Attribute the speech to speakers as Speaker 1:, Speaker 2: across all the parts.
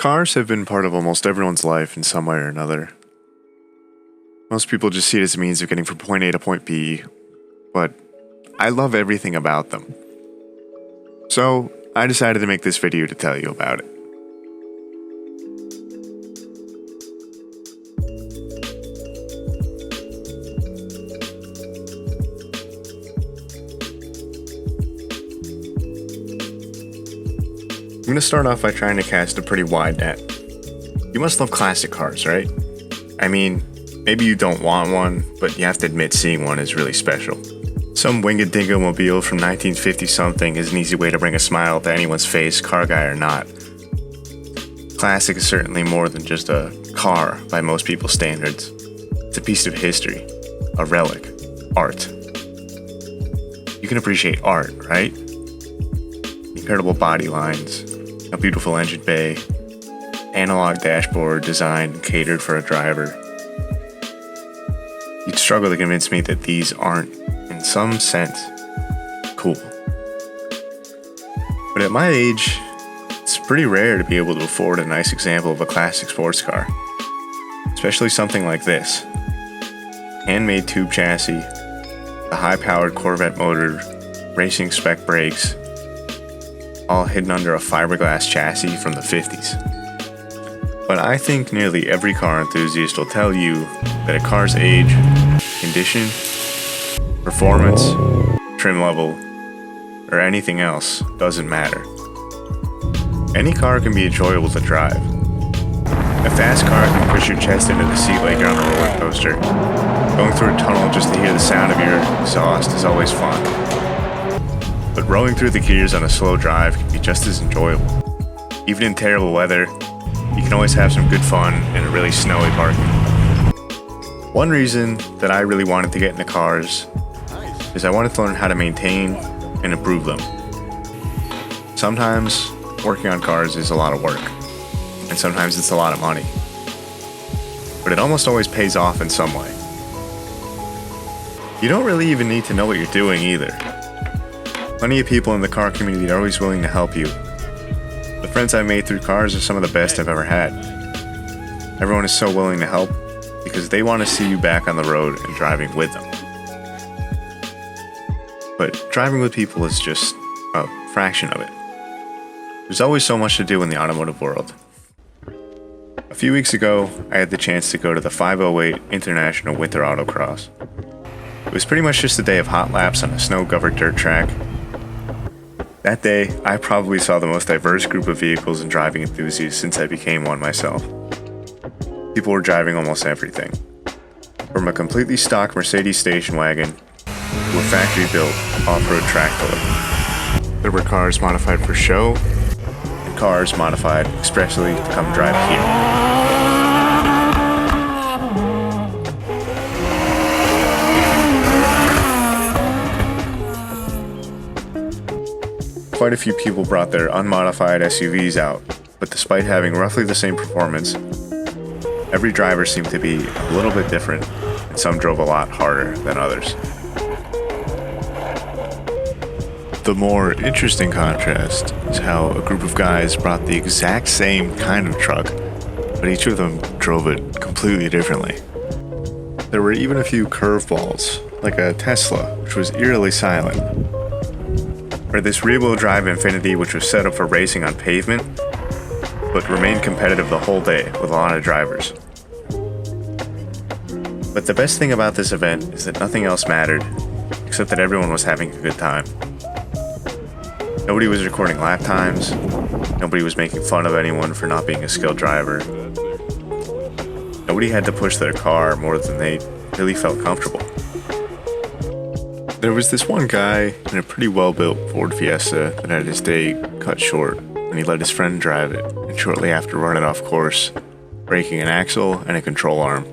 Speaker 1: Cars have been part of almost everyone's life in some way or another. Most people just see it as a means of getting from point A to point B, but I love everything about them. So, I decided to make this video to tell you about it. I'm going to start off by trying to cast a pretty wide net. You must love classic cars, right? I mean, maybe you don't want one, but you have to admit seeing one is really special. Some winged dingo mobile from 1950-something is an easy way to bring a smile to anyone's face, car guy or not. Classic is certainly more than just a car by most people's standards. It's a piece of history, a relic, art. You can appreciate art, right? Incredible body lines, a beautiful engine bay, analog dashboard designed and catered for a driver. You'd struggle to convince me that these aren't, in some sense, cool. But at my age, it's pretty rare to be able to afford a nice example of a classic sports car. Especially something like this. Handmade tube chassis, the high-powered Corvette motor, racing spec brakes, all hidden under a fiberglass chassis from the 50s. But I think nearly every car enthusiast will tell you that a car's age, condition, performance, trim level, or anything else doesn't matter. Any car can be enjoyable to drive. A fast car can push your chest into the seat like you're on a roller coaster. Going through a tunnel just to hear the sound of your exhaust is always fun. But rolling through the gears on a slow drive can be just as enjoyable. Even in terrible weather, you can always have some good fun in a really snowy parking lot. One reason that I really wanted to get into cars is I wanted to learn how to maintain and improve them. Sometimes working on cars is a lot of work, and sometimes it's a lot of money. But it almost always pays off in some way. You don't really even need to know what you're doing either. Plenty of people in the car community are always willing to help you. The friends I made through cars are some of the best I've ever had. Everyone is so willing to help because they want to see you back on the road and driving with them. But driving with people is just a fraction of it. There's always so much to do in the automotive world. A few weeks ago, I had the chance to go to the 508 International Winter Autocross. It was pretty much just a day of hot laps on a snow-covered dirt track. That day, I probably saw the most diverse group of vehicles and driving enthusiasts since I became one myself. People were driving almost everything. From a completely stock Mercedes station wagon to a factory-built off-road tractor. There were cars modified for show, and cars modified expressly to come drive here. Quite a few people brought their unmodified SUVs out, but despite having roughly the same performance, every driver seemed to be a little bit different, and some drove a lot harder than others. The more interesting contrast is how a group of guys brought the exact same kind of truck, but each of them drove it completely differently. There were even a few curveballs, like a Tesla, which was eerily silent, or this rear-wheel drive Infiniti which was set up for racing on pavement, but remained competitive the whole day with a lot of drivers. But the best thing about this event is that nothing else mattered, except that everyone was having a good time. Nobody was recording lap times, nobody was making fun of anyone for not being a skilled driver. Nobody had to push their car more than they really felt comfortable. There was this one guy in a pretty well-built Ford Fiesta that had his day cut short, and he let his friend drive it, and shortly after run it off course, breaking an axle and a control arm.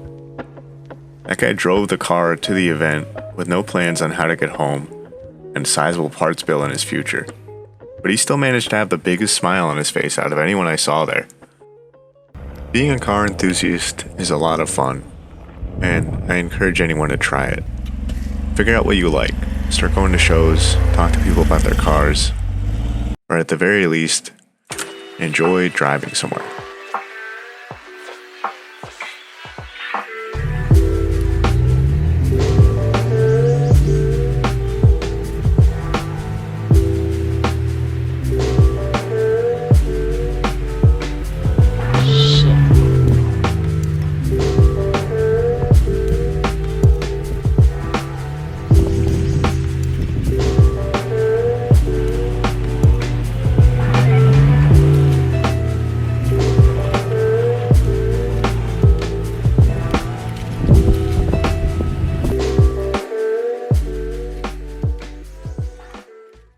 Speaker 1: That guy drove the car to the event with no plans on how to get home, and a sizable parts bill in his future. But he still managed to have the biggest smile on his face out of anyone I saw there. Being a car enthusiast is a lot of fun, and I encourage anyone to try it. Figure out what you like, start going to shows, talk to people about their cars, or at the very least, enjoy driving somewhere.